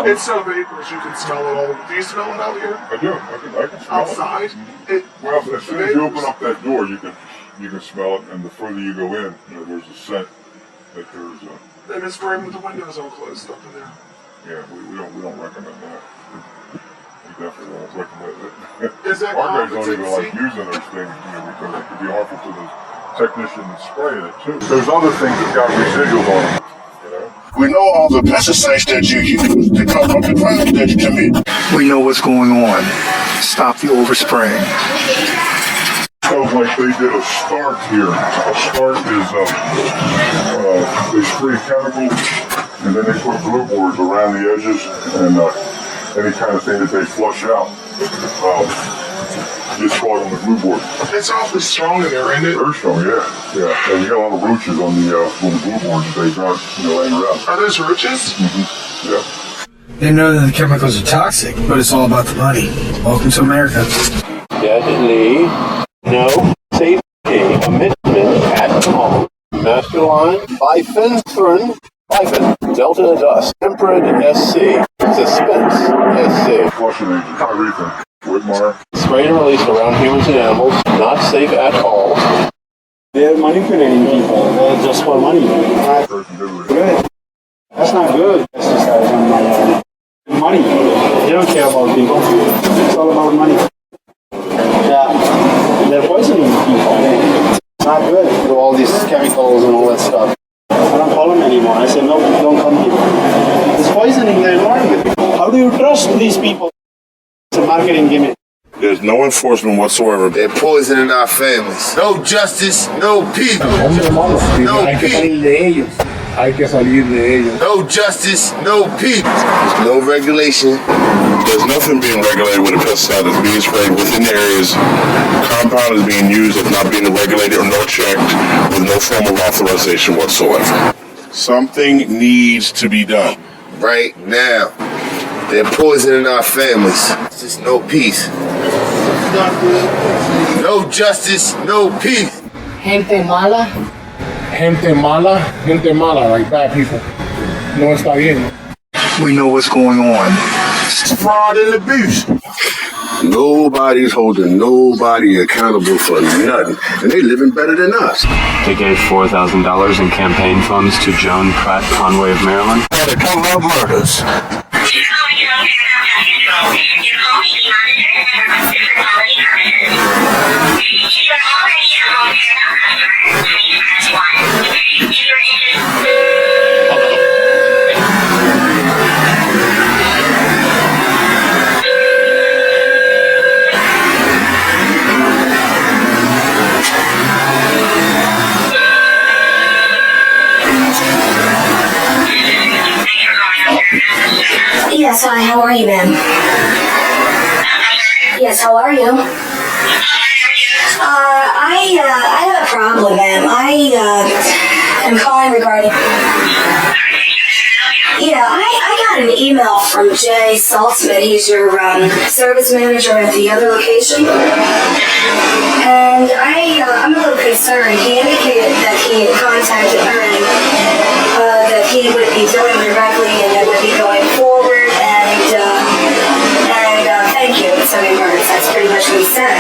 It's so vapors, you can smell it all. Do you smell it out here? I do. I can smell outside? it. Well, as soon as you open up that door, you can smell it, and the further you go in, there's a scent that there's a... And it's spraying with the windows all closed up in there. Yeah, we don't recommend that. We definitely don't recommend it. Is that our guys don't even like using those things, because it could be harmful to the technician that's spraying it too. There's other things that got residuals on them. We know all the pesticides that you use to cover up the crime that you commit. We know what's going on. Stop the overspraying. Sounds like they did a start here. A start is they spray chemicals and then they put glue boards around the edges and any kind of thing that they flush out gets caught on the glue board. It's awfully strong in there, isn't it? Very strong, yeah. And you got a lot of roaches on the glue boards that they got laying around. Are those roaches? Mm-hmm. Yeah. They know that the chemicals are toxic, but it's all about the money. Welcome to America. Deadly. No safety commitment at all. Master line, bifenthrin, Delta Dust, Tempered SC, Suspense SC. Flushing agent, everything. Whitmar. Sprayed and released around humans and animals, not safe at all. They're manipulating people just for money. Good. That's not good. Exercise on money. They don't care about people. It's all about money. Yeah. They're poisoning people. It's not good. Do all these chemicals and all that stuff. I don't call them anymore. I say, no, don't come here. It's poisoning the environment. How do you trust these people? It's a marketing gimmick. There's no enforcement whatsoever. They're poisoning our families. No justice, no peace. No peace. Hay que salir de ellos. No justice, no peace. There's no regulation. There's nothing being regulated with a pesticide that's being sprayed within the areas. Compound is being used if not being regulated or no checked with no form of authorization whatsoever. Something needs to be done. Right now. They're poisoning our families. It's just no peace. No justice, no peace. Gente mala, like bad people. No está bien. We know what's going on. It's fraud and abuse. Nobody's holding nobody accountable for nothing, and they living better than us. They gave $4,000 in campaign funds to Joan Pratt Conway of Maryland. To cover up murders. Yes, hi, how are you, ma'am? Yes, how are you? I have a problem, ma'am. I am calling regarding... Yeah, I got an email from Jay Saltzman. He's your service manager at the other location. And I'm a little concerned. He indicated that he had contacted her and that he would be doing directly and it would be going forward. Thank you. It's sending words. That's pretty much what he said.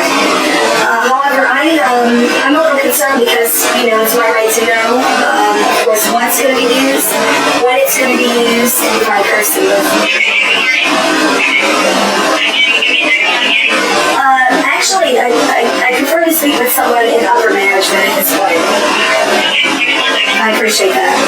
However, I'm a little concerned because, it's my right to know, of course, what's going to be used, when it's going to be used, and the right person. Actually, I prefer to speak with someone in upper management at this point. I appreciate that.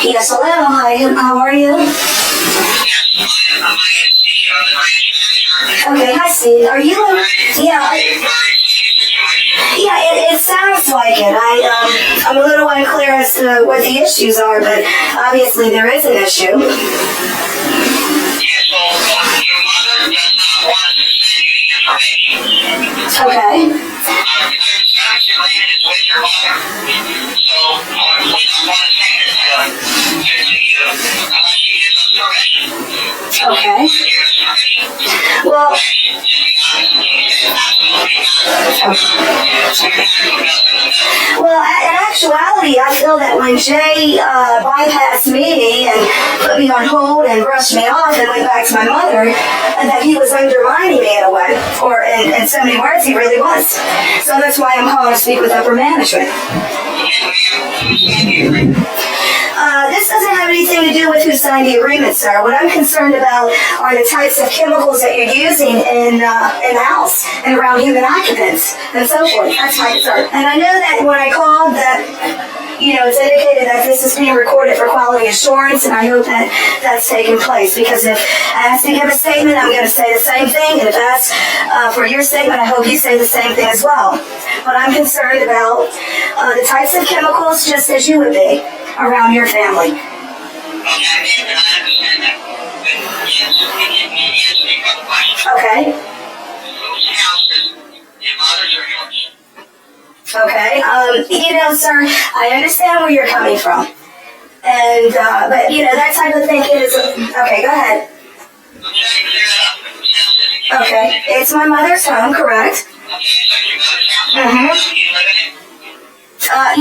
Yes, hello. Hi, how are you? Okay, hi, Steve. Are you? Yeah, it sounds like it. I'm a little unclear as to what the issues are, but obviously there is an issue. Okay. Okay. Well, Well, in actuality, I feel that when Jay bypassed me and put me on hold and brushed me off and went back to my mother, and that he was undermining me in a way, or in so many words, he really was. So that's why I'm calling to speak with upper management. This doesn't have anything to do with who signed the agreement, sir. What I'm concerned about are the types of chemicals that you're using in the house and around human occupants and so forth. That's my concern. And I know that when I called that, it's indicated that this is being recorded for quality assurance, and I hope that that's taking place, because if I ask to give a statement, I'm going to say the same thing, and if I ask for your statement, I hope you say the same thing as well. But I'm concerned about the types of chemicals, just as you would be, around your family. Okay. Okay. Sir, I understand where you're coming from. And, but, that type of thinking is... Okay, go ahead. Okay. It's my mother's home, correct? Mm-hmm.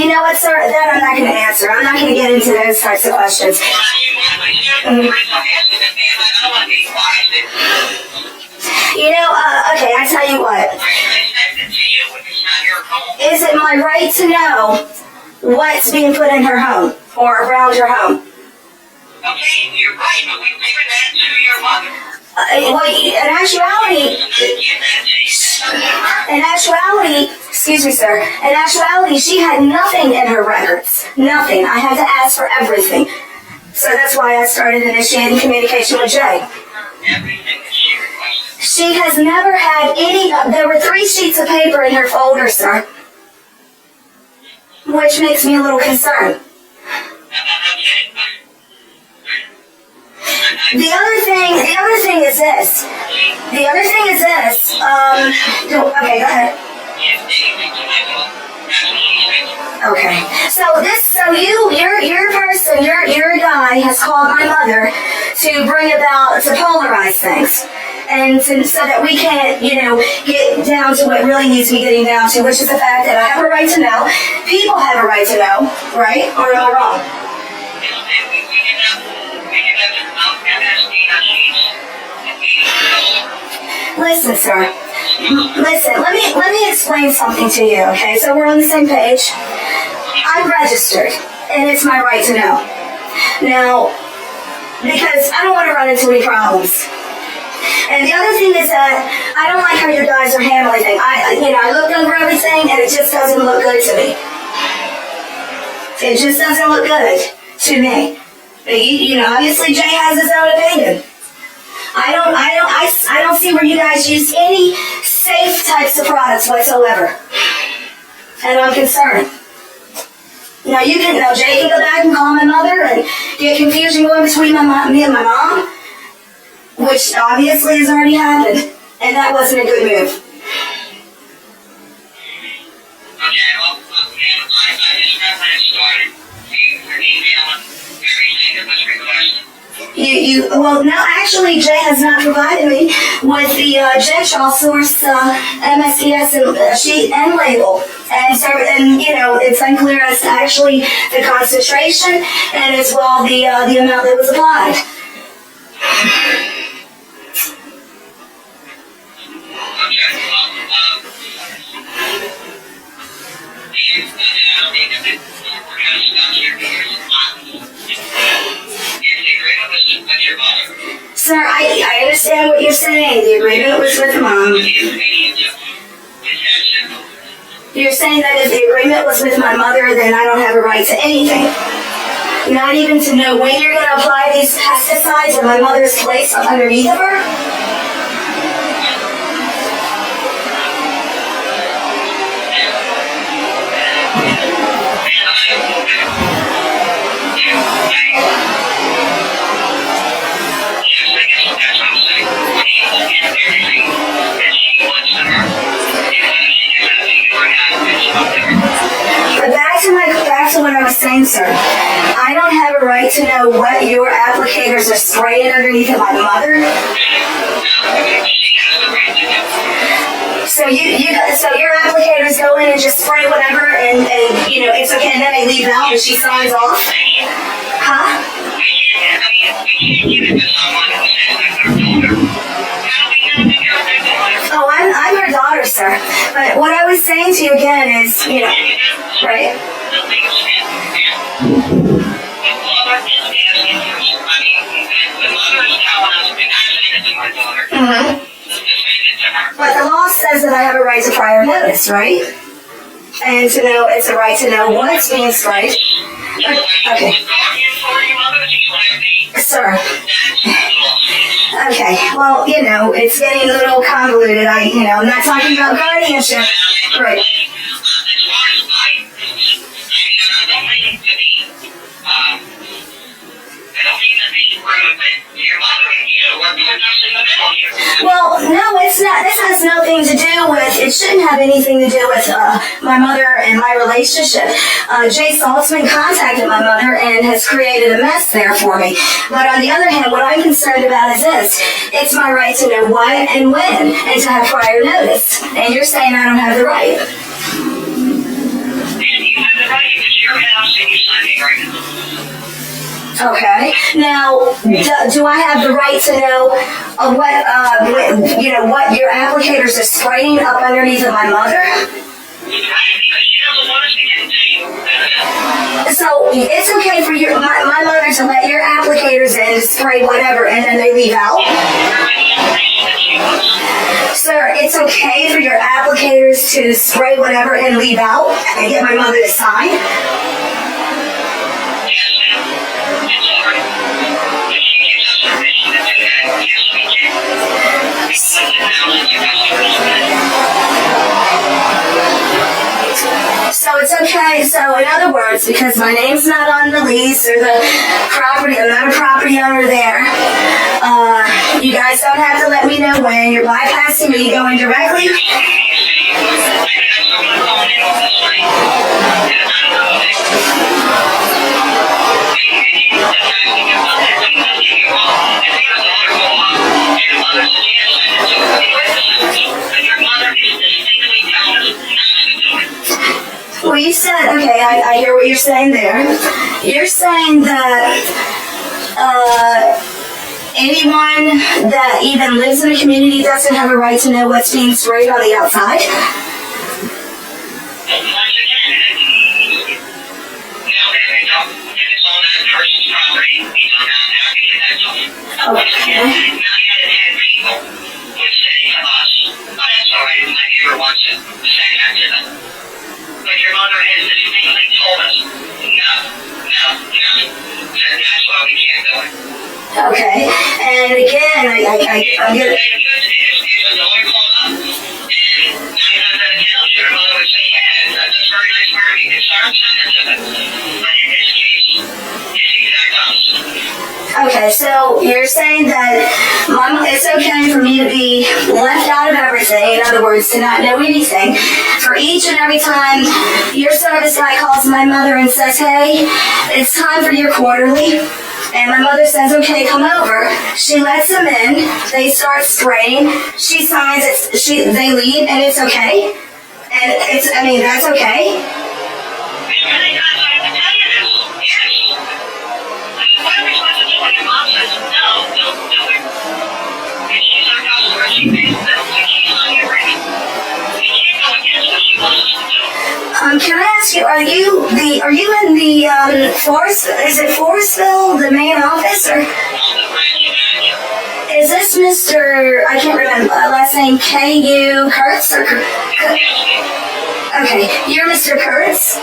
You know what, sir? That I'm not going to answer. I'm not going to get into those types of questions. Okay, I tell you what. Is it my right to know what's being put in her home or around her home? Okay, you're right, but we figured that to your mother. Excuse me, sir. In actuality, she had nothing in her records. Nothing. I had to ask for everything. So that's why I started initiating communication with Jay. She has never had any... There were 3 sheets of paper in her folder, sir. Which makes me a little concerned. The other thing is this. Okay, go ahead. Okay. Your guy has called my mother to polarize things. And so that we can't, get down to what really needs to be getting down to, which is the fact that I have a right to know. People have a right to know, right? Or am I wrong? Listen, sir. Let me explain something to you, okay? So we're on the same page. I'm registered, and it's my right to know. Now, because I don't want to run into any problems. And the other thing is that I don't like how you guys are handling things. I looked over everything, and it just doesn't look good to me. It just doesn't look good to me. Obviously Jay has his own opinion. I don't see where you guys use any safe types of products whatsoever. And I'm concerned. Now Jay can go back and call my mother and get confusion going between me and my mom, which obviously has already happened, and that wasn't a good move. Okay, well, I just remember it started. You were emailing everything that was requested. Actually, Jay has not provided me with the Gentral source MSDS sheet and label. And so, it's unclear as to actually the concentration and as well the amount that was applied. Sir, I understand what you're saying. The agreement was with Mom. You're saying that if the agreement was with my mother, then I don't have a right to anything. Not even to know when you're going to apply these pesticides in my mother's place underneath of her? But back to what I was saying, sir. I don't have a right to know what your applicators are spraying underneath of my mother. So So your applicators go in and just spray whatever, and you know it's okay, and then they leave it out, and she signs off. Huh? We can't give it to someone who says that they're daughter. How do we know that you're their daughter? Oh, I'm her daughter, sir. But what I was saying to you again is, you know, right? The thing is, the mother is asking for, I mean, the mother is telling us, and I'm saying it to my daughter. Mm-hmm. To send it to her. But the law says that I have a right to prior notice, right? And to know, it's a right to know what's being sprayed. Okay. Sir. Okay, well, you know, it's getting a little convoluted. I'm not talking about guardianship. Right. As far as I don't mean to be, I don't mean to be rude, but your mother and you are putting us in the middle here. Well, no, it's not. This has nothing to do with, it shouldn't have anything to do with my mother and my relationship. Jay Saltzman contacted my mother and has created a mess there for me. But on the other hand, what I'm concerned about is this. It's my right to know what and when and to have prior notice. And you're saying I don't have the right. And you have the right, it's your house and you signed the agreement. Okay. Now, do I have the right to know what your applicators are spraying up underneath of my mother? Right, because she doesn't want us to get it to you. So it's okay for my mother to let your applicators in, spray whatever, and then they leave out? Sir, it's okay for your applicators to spray whatever and leave out and get my mother to sign? So it's okay. So in other words, because my name's not on the lease or the property, I'm not a property owner there, you guys don't have to let me know when. You're bypassing me, going directly. Well, you said, okay, I hear what you're saying there. You're saying that anyone that even lives in a community doesn't have a right to know what's being sprayed on the outside? Okay. But your mother has distinctly told us, no. That's why we can't do it. Okay. And again, I'm gonna... If a dog called up, and 9 times out of 10, your mother would say, yeah, that's very nice for me. It's our incentive. But in this case, it's exact opposite. Okay, so you're saying that it's okay for me to be left out of everything, in other words, to not know anything, for each and every time your service guy calls my mother and says, hey, it's time for your quarterly, and my mother says, okay, come over. She lets them in, they start spraying, she signs, they leave, and it's okay? And that's okay? There's many times I have to tell you this. Yes. What are we supposed to do when your mom says, no, don't do it? And she's our customer, she pays bills, and she's on your rate. We can't go against what she wants us to do. Can I ask you, are you in the Forestville, the main office, or? I'm the branch manager. Is this Mr. I can't remember last name, K.U. Kurtz or? Okay, you're Mr. Kurtz? No,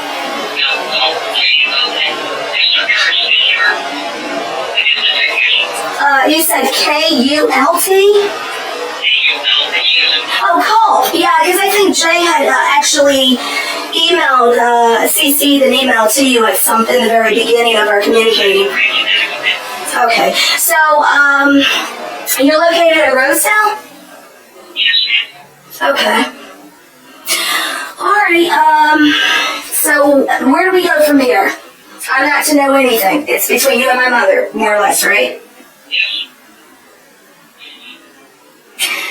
Mr. Kurtz is the technician. You said K-U-L-T? Oh, Call. Yeah, because I think Jay had actually emailed, CC'd an email to you at the very beginning of our communicating. Okay, so, you're located at Rosedale? Yes, Okay. ma'am. Alright, so where do we go from here? I'm not to know anything. It's between you and my mother, more or less, right? Yes.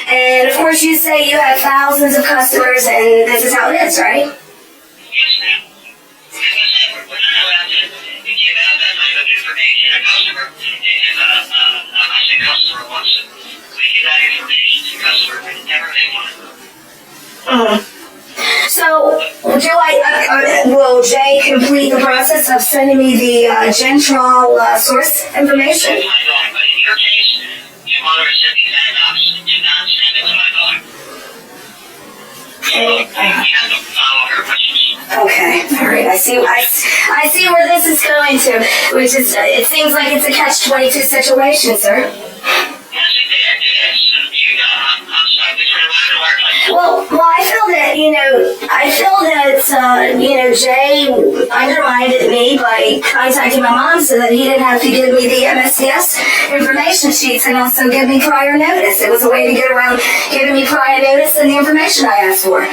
And of course, you say you have thousands of customers, and this is how it is, right? Yes, ma'am. As I said, we're not allowed to give out that type of information. A customer, if I say customer wants it, we give that information to customer whenever they want it. So, will Jay complete the process of sending me the Gentral source information? My dog, but in your case, your mother is sending that up. Do not send it to my dog. You have to follow her wishes. Okay, all right. I see where this is going to, which is it seems like it's a catch-22 situation, sir. Yes, it is. I'm stuck between a rock and a hard place. Well, I feel that Jay undermined me by contacting my mom so that he didn't have to give me the MSCS information sheets and also give me prior notice. It was a way to get around giving me prior notice and the information I asked for. I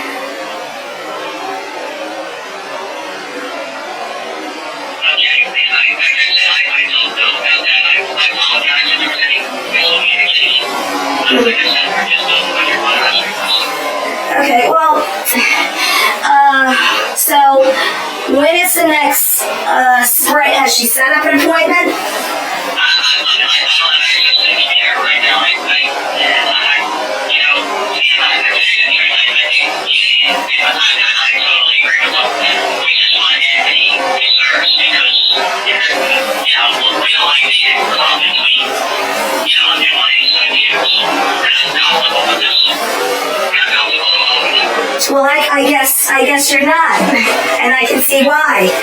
don't know about that. I apologize if there was any miscommunication. Like I said, we're just doing what your mother has requested. Okay, well, so when is the next spray? Has she set up an appointment? I don't have access to the computer right now. I totally agree with them. We just want to get any service because, we don't like being involved between, and one of these ideas. We're not comfortable with this. We're not comfortable at all with it. Well, I guess you're not, and I can see why. Because,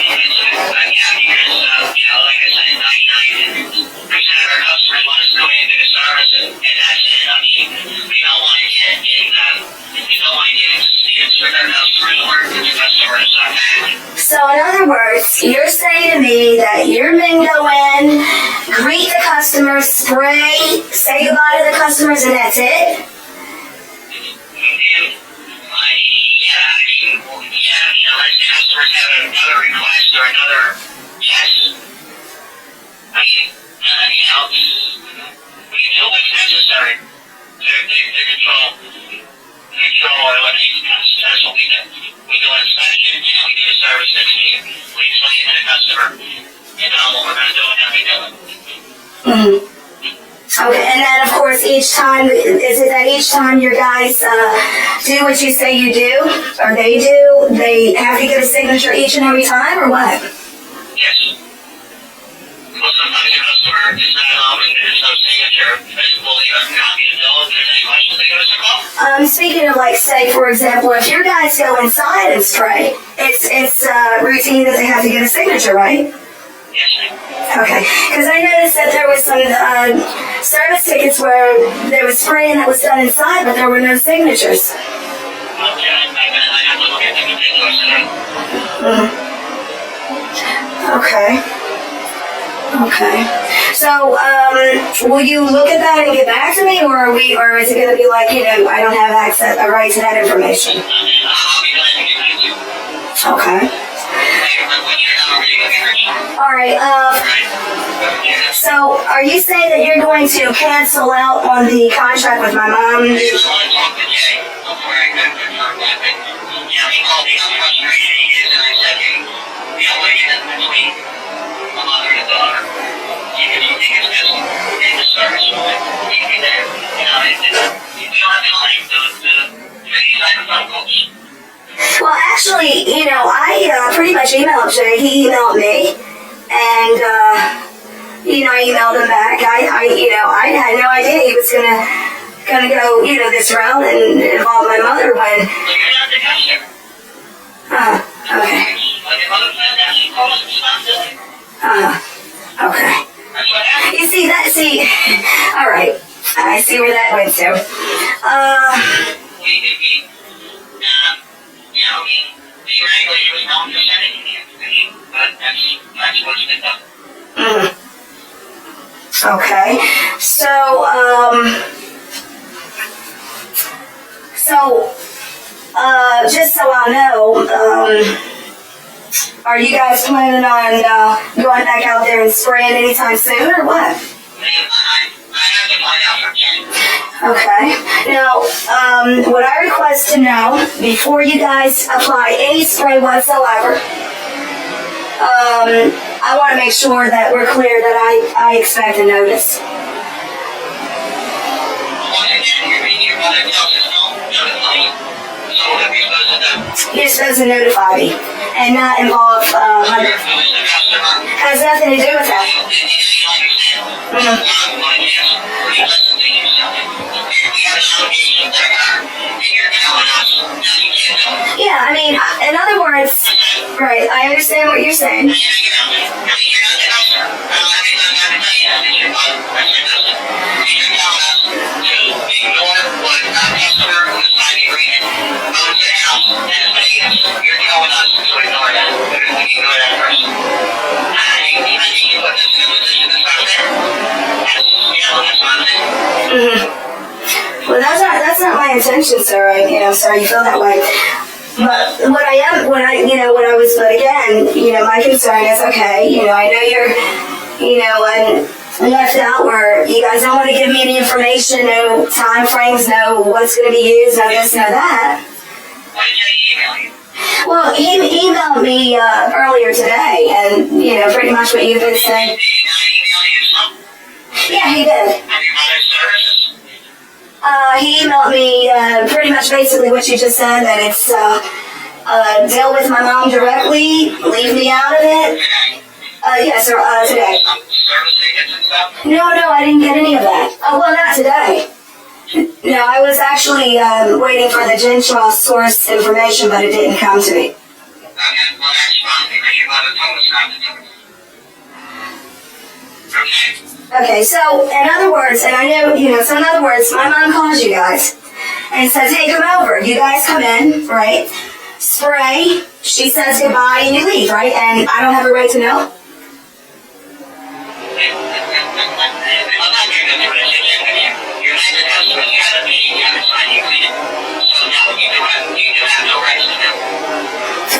like I said, 99% of our customers want us to go in and do the service, and that's it. I mean, we don't want to get inconvenience with our customers or the customers are happy. So in other words, you're saying to me that your men go in, greet the customers, spray, say goodbye to the customers, and that's it? Unless the customers have another request or another yes. I mean, we do what's necessary to control or eliminate pests. That's what we do. We do an inspection and we do a service that's needed. We explain to the customer, what we're going to do and how we do it. Okay, and then of course is it that each time your guys do what you say you do, or they have to get a signature each and every time, or what? Yes. Well, sometimes the customer is not home and there's no signature, and we'll leave a copy of the bill. If there's any questions, they give us a call. Speaking of, like, say, for example, if your guys go inside and spray, it's routine that they have to get a signature, right? Yes, ma'am. Okay, because I noticed that there was some service tickets where there was spraying that was done inside, but there were no signatures. Okay, I have to look at the particulars today. Okay. So, will you look at that and get back to me, or is it going to be like, I don't have a right to that information? I'll be glad to get back to you. Okay. All right. So, are you saying that you're going to cancel out on the contract with my mom? I just want to talk to Jay before I confirm that. But, he called me how frustrated he is, and I said, what is in between a mother and a daughter? If you think it's best in the service, you be there. We don't have time for these type of phone calls. Well, actually, I pretty much emailed Jay. He emailed me, and I emailed him back. I had no idea he was gonna go, this route and involve my mother when. So you're not the customer. Okay. When your mother found out, she called us and stopped doing it. Okay. That's what happened. You see that? All right. I see where that went to. The regulator was known for sending the information, but that's what's been done. Okay. Just so I know, are you guys planning on going back out there and spraying anytime soon, or what? I have to find out from Jen. Okay. Now, what I request to know before you guys apply any spray whatsoever, I want to make sure that we're clear that I expect a notice. You're supposed to notify me and not involve, has nothing to do with that. Yeah, I mean, in other words, right, I understand what you're saying. Well, that's not my intention, sir. Sorry you feel that way. But but again, my concern is, okay, I know you're, left out where you guys don't want to give me any information, no time frames, no what's going to be used, no this, no that. Well, he emailed me earlier today, and, pretty much what you've been saying. Yeah, he did. He emailed me pretty much basically what you just said, that it's deal with my mom directly, leave me out of it. Yes, sir, today. No, I didn't get any of that. Oh, well, not today. No, I was actually waiting for the Gentral source information, but it didn't come to me. Okay, so in other words, and I know, so in other words, my mom calls you guys and says, hey, come over. You guys come in, right? Spray. She says goodbye and you leave, right? And I don't have a right to know?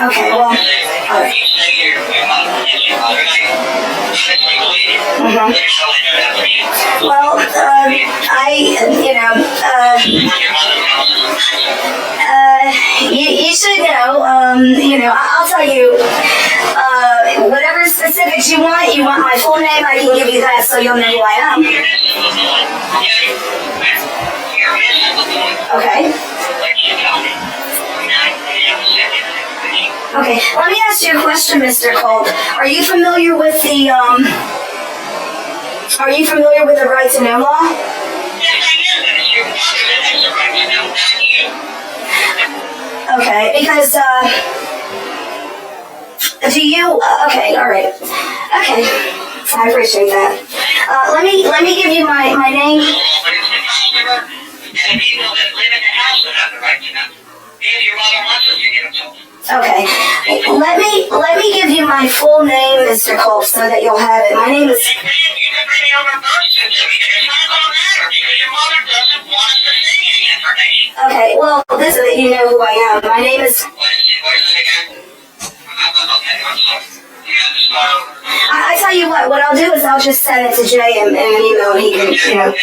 Okay, well, all right. Well, you should know, I'll tell you, whatever specifics you want my full name, I can give you that so you'll know who I am. Okay. Okay, let me ask you a question, Mr. Colt. Are you familiar with the right to know law? Okay, because, do you, okay, all right. Okay, I appreciate that. Let me give you my name. Okay, let me give you my full name, Mr. Colt, so that you'll have it. My name is... Okay, well, this is that you know who I am. My name is... I tell you what I'll do is I'll just send it to Jay in an email and he can,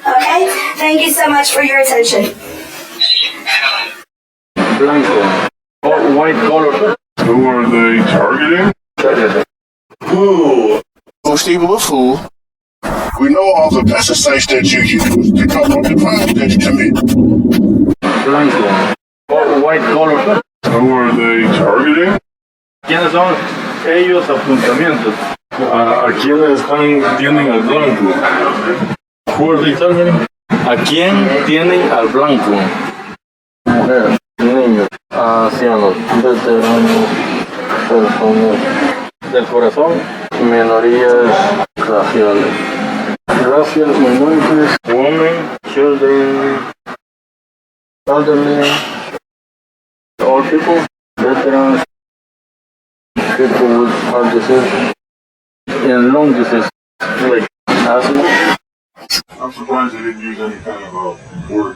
Okay, thank you so much for your attention. Blanco. Oh, white collar. Who are they targeting? Who? Stephen, with who? We know all the pesticides that you use to cover the crimes that you commit. Blanco. Oh, white collar. Who are they targeting? ¿Quiénes son ellos apuntamientos? ¿A quiénes tienen al blanco? Who are they targeting? ¿A quién tienen al blanco? Mujer, Niños, ancianos, veteranos, personas del corazón, minorías raciales, racial minorities, women, children, elderly, old people, veterans, people with heart disease, and lung disease, like asthma. I'm surprised they didn't use any kind of a word.